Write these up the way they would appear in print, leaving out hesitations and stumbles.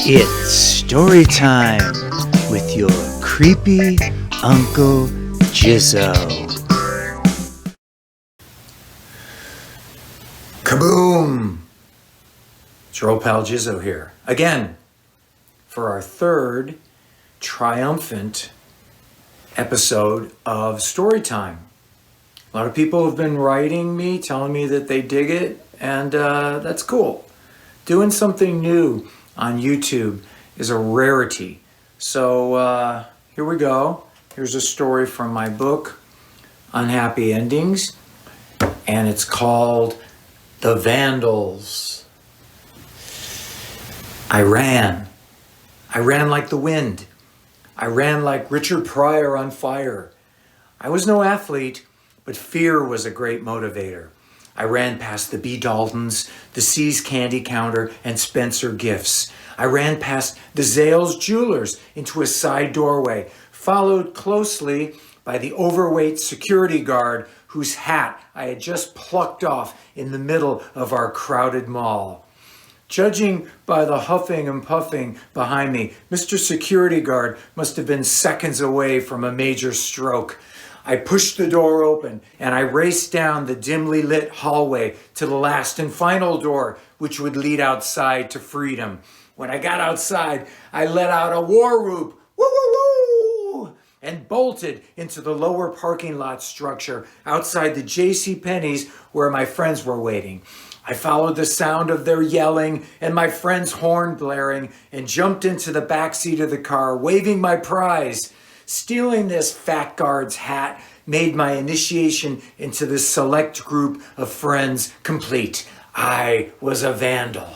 It's story time with your creepy Uncle Jizzo. Kaboom! It's your old pal Jizzo here, again, for our third triumphant episode of Storytime. A lot of people have been writing me, telling me that they dig it, and that's cool. Doing something new on YouTube is a rarity. So here we go. Here's a story from my book, Unhappy Endings, and it's called The Vandals. I ran like the wind. I ran like Richard Pryor on fire. I was no athlete, but fear was a great motivator. I ran past the B. Daltons, the C's Candy Counter, and Spencer Gifts. I ran past the Zales Jewelers into a side doorway, followed closely by the overweight security guard whose hat I had just plucked off in the middle of our crowded mall. Judging by the huffing and puffing behind me, Mr. Security Guard must have been seconds away from a major stroke. I pushed the door open and I raced down the dimly lit hallway to the last and final door, which would lead outside to freedom. When I got outside, I let out a war whoop, woo woo woo, and bolted into the lower parking lot structure outside the JCPenney's where my friends were waiting. I followed the sound of their yelling and my friend's horn blaring and jumped into the backseat of the car, waving my prize. Stealing this fat guard's hat made my initiation into this select group of friends complete. I was a vandal.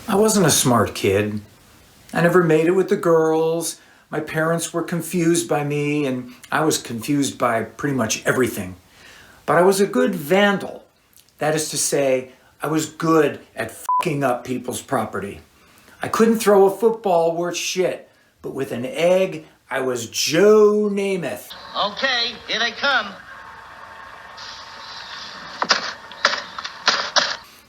I wasn't a smart kid. I never made it with the girls. My parents were confused by me, and I was confused by pretty much everything. But I was a good vandal. That is to say, I was good at fucking up people's property. I couldn't throw a football worth shit, but with an egg, I was Joe Namath. Okay, here they come.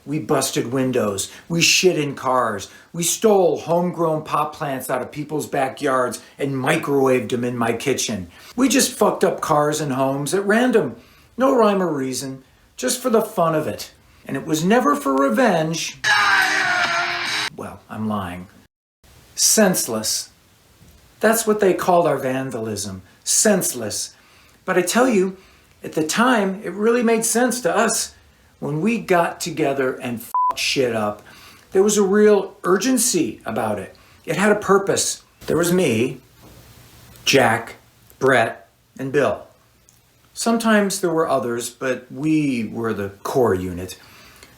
We busted windows, we shit in cars, we stole homegrown pot plants out of people's backyards and microwaved them in my kitchen. We just fucked up cars and homes at random. No rhyme or reason, just for the fun of it. And it was never for revenge. Well, I'm lying. Senseless. That's what they called our vandalism, senseless. But I tell you, at the time, it really made sense to us. When we got together and fucked shit up, there was a real urgency about it. It had a purpose. There was me, Jack, Brett, and Bill. Sometimes there were others, but we were the core unit.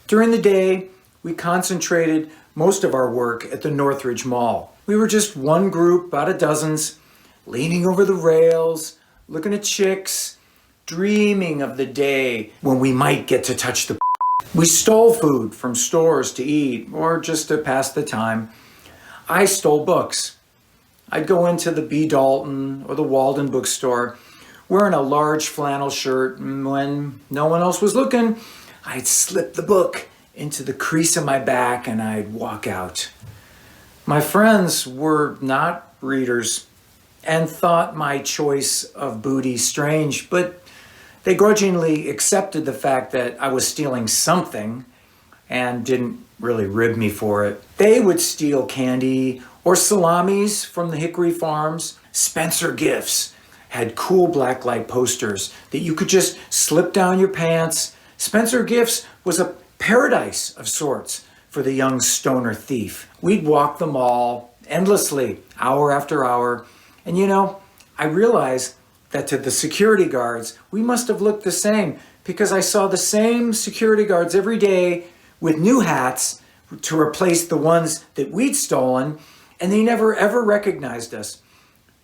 During the day, we concentrated most of our work at the Northridge Mall. We were just one group, about a dozens, leaning over the rails, looking at chicks, dreaming of the day when we might get to touch the. We stole food from stores to eat or just to pass the time. I stole books. I'd go into the B. Dalton or the Walden bookstore wearing a large flannel shirt, and when no one else was looking, I'd slip the book into the crease of my back and I'd walk out. My friends were not readers and thought my choice of booty strange, but they grudgingly accepted the fact that I was stealing something and didn't really rib me for it. They would steal candy or salamis from the Hickory Farms. Spencer Gifts had cool blacklight posters that you could just slip down your pants. Spencer Gifts was a paradise of sorts for the young stoner thief. We'd walk the mall endlessly, hour after hour. And you know, I realized that to the security guards, we must have looked the same because I saw the same security guards every day with new hats to replace the ones that we'd stolen, and they never ever recognized us.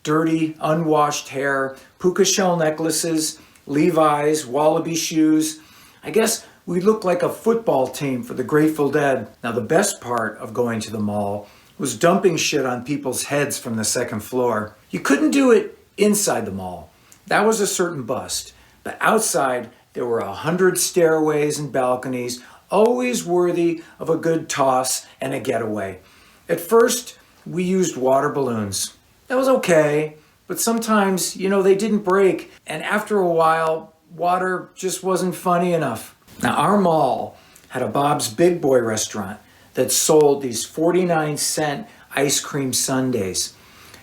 Dirty, unwashed hair, puka shell necklaces, Levi's, wallaby shoes. I guess we looked like a football team for the Grateful Dead. Now, the best part of going to the mall was dumping shit on people's heads from the second floor. You couldn't do it inside the mall. That was a certain bust. But outside, there were 100 stairways and balconies, always worthy of a good toss and a getaway. At first, we used water balloons. That was okay, but sometimes, they didn't break, and after a while, water just wasn't funny enough. Now, our mall had a Bob's Big Boy restaurant that sold these 49-cent ice cream sundaes.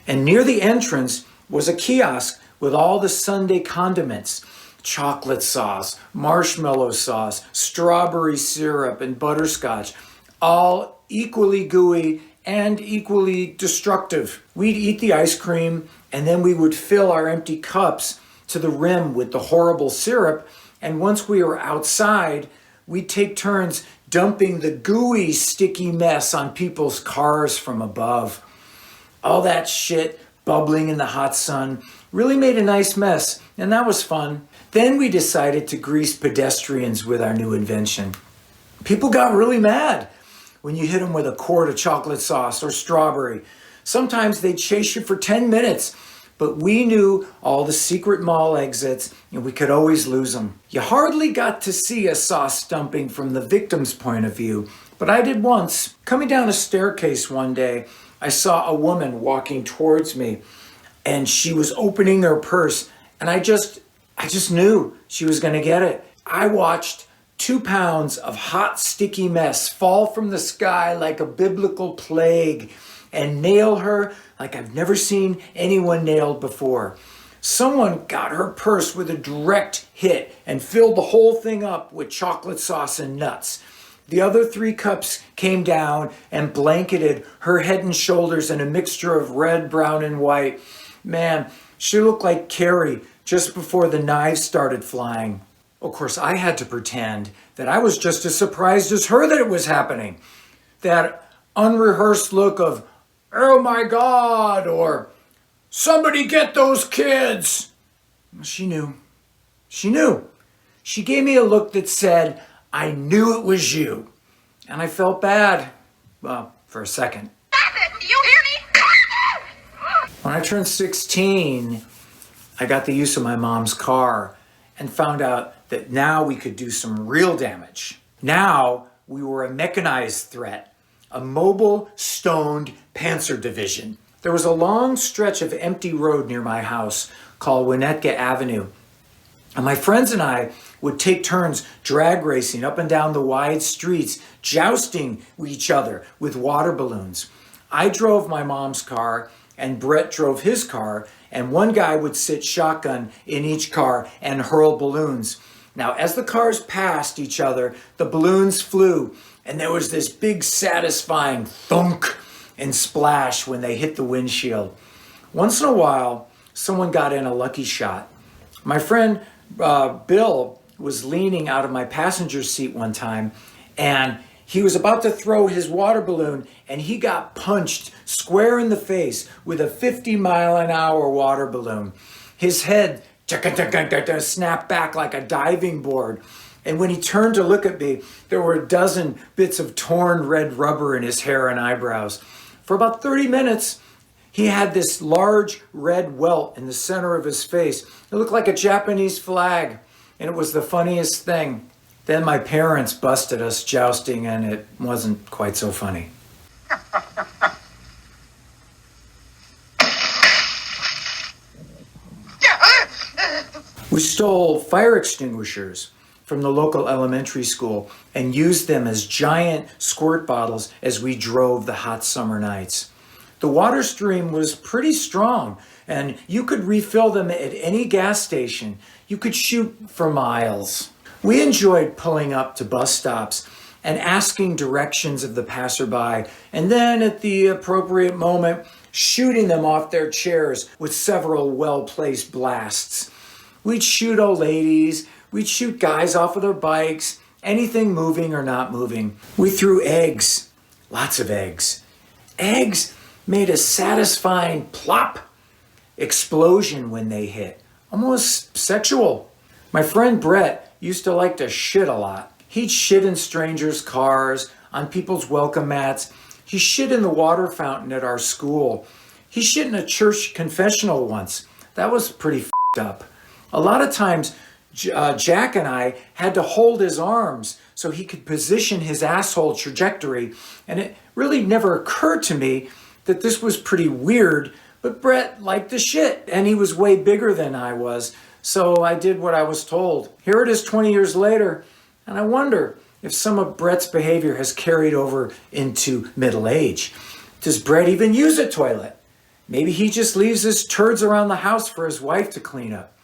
And near the entrance was a kiosk with all the sundae condiments: chocolate sauce, marshmallow sauce, strawberry syrup, and butterscotch, all equally gooey and equally destructive. We'd eat the ice cream, and then we would fill our empty cups to the rim with the horrible syrup, and once we were outside, we'd take turns dumping the gooey, sticky mess on people's cars from above. All that shit bubbling in the hot sun really made a nice mess, and that was fun. Then we decided to grease pedestrians with our new invention. People got really mad when you hit them with a quart of chocolate sauce or strawberry. Sometimes they'd chase you for 10 minutes, but we knew all the secret mall exits and we could always lose them. You hardly got to see a sauce dumping from the victim's point of view, but I did once. Coming down a staircase one day, I saw a woman walking towards me, and she was opening her purse, and I just knew she was gonna get it. I watched 2 pounds of hot, sticky mess fall from the sky like a biblical plague and nail her like I've never seen anyone nailed before. Someone got her purse with a direct hit and filled the whole thing up with chocolate sauce and nuts. The other 3 cups came down and blanketed her head and shoulders in a mixture of red, brown, and white. Man, she looked like Carrie just before the knives started flying. Of course, I had to pretend that I was just as surprised as her that it was happening. That unrehearsed look of, "Oh my God," or "Somebody get those kids." She knew. She knew. She gave me a look that said, "I knew it was you." And I felt bad. Well, for a second. Stop it! Do you hear me? When I turned 16, I got the use of my mom's car and found out that now we could do some real damage. Now we were a mechanized threat, a mobile stoned panzer division. There was a long stretch of empty road near my house called Winnetka Avenue. And my friends and I would take turns drag racing up and down the wide streets, jousting with each other with water balloons. I drove my mom's car, and Brett drove his car, and one guy would sit shotgun in each car and hurl balloons. Now, as the cars passed each other, the balloons flew, and there was this big satisfying thunk and splash when they hit the windshield. Once in a while, someone got in a lucky shot. My friend Bill was leaning out of my passenger seat one time, and he was about to throw his water balloon, and he got punched square in the face with a 50-mile-an-hour water balloon. His head snapped back like a diving board. And when he turned to look at me, there were a dozen bits of torn red rubber in his hair and eyebrows. For about 30 minutes, he had this large red welt in the center of his face. It looked like a Japanese flag, and it was the funniest thing. Then my parents busted us jousting, and it wasn't quite so funny. We stole fire extinguishers from the local elementary school and used them as giant squirt bottles as we drove the hot summer nights. The water stream was pretty strong, and you could refill them at any gas station. You could shoot for miles. We enjoyed pulling up to bus stops and asking directions of the passerby, and then at the appropriate moment, shooting them off their chairs with several well-placed blasts. We'd shoot old ladies, we'd shoot guys off of their bikes, anything moving or not moving. We threw eggs, lots of eggs. Eggs made a satisfying plop explosion when they hit, almost sexual. My friend Brett used to like to shit a lot. He'd shit in strangers' cars, on people's welcome mats. He shit in the water fountain at our school. He shit in a church confessional once. That was pretty f***ed up. A lot of times, Jack and I had to hold his arms so he could position his asshole trajectory, and it really never occurred to me that this was pretty weird, but Brett liked the shit, and he was way bigger than I was, so I did what I was told. Here it is 20 years later, and I wonder if some of Brett's behavior has carried over into middle age. Does Brett even use a toilet? Maybe he just leaves his turds around the house for his wife to clean up.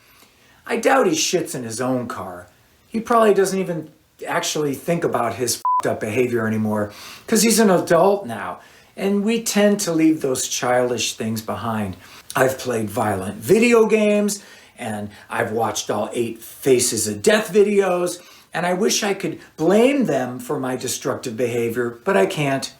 I doubt he shits in his own car. He probably doesn't even actually think about his fucked up behavior anymore because he's an adult now, and we tend to leave those childish things behind. I've played violent video games, and I've watched all 8 Faces of Death videos, and I wish I could blame them for my destructive behavior, but I can't.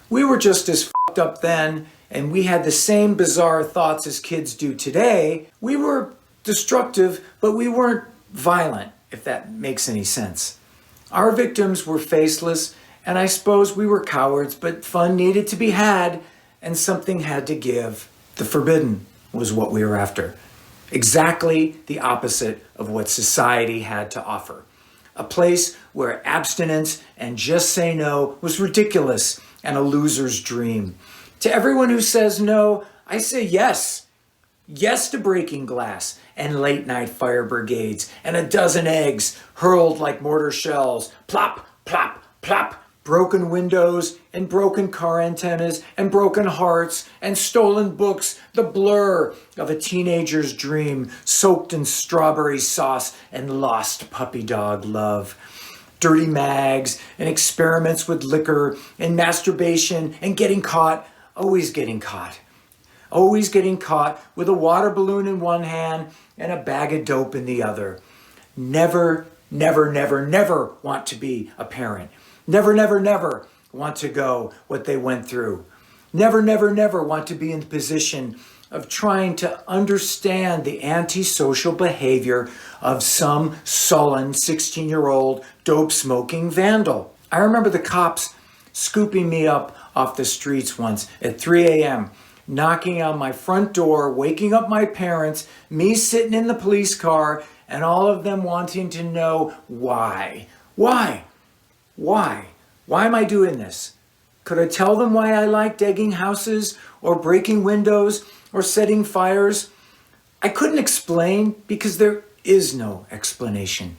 We were just as fucked up then, and we had the same bizarre thoughts as kids do today. We were destructive, but we weren't violent, if that makes any sense. Our victims were faceless, and I suppose we were cowards, but fun needed to be had, and something had to give. The forbidden was what we were after. Exactly the opposite of what society had to offer. A place where abstinence and just say no was ridiculous and a loser's dream. To everyone who says no, I say yes. Yes to breaking glass and late night fire brigades and a dozen eggs hurled like mortar shells. Plop, plop, plop. Broken windows and broken car antennas and broken hearts and stolen books. The blur of a teenager's dream soaked in strawberry sauce and lost puppy dog love. Dirty mags and experiments with liquor and masturbation and getting caught. Always getting caught. Always getting caught with a water balloon in one hand and a bag of dope in the other. Never, never, never, never want to be a parent. Never, never, never want to go what they went through. Never, never, never want to be in the position of trying to understand the antisocial behavior of some sullen 16-year-old dope-smoking vandal. I remember the cops scooping me up off the streets once at 3 a.m., knocking on my front door, waking up my parents, me sitting in the police car, and all of them wanting to know why. Why? Why? Why am I doing this? Could I tell them why I liked egging houses or breaking windows or setting fires? I couldn't explain because there is no explanation.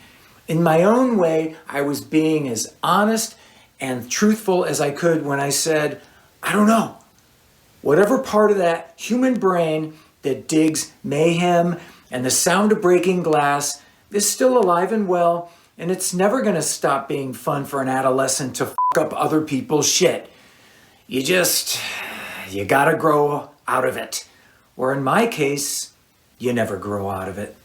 In my own way, I was being as honest and truthful as I could when I said, I don't know. Whatever part of that human brain that digs mayhem and the sound of breaking glass is still alive and well, and it's never going to stop being fun for an adolescent to fuck up other people's shit. You gotta grow out of it. Or in my case, you never grow out of it.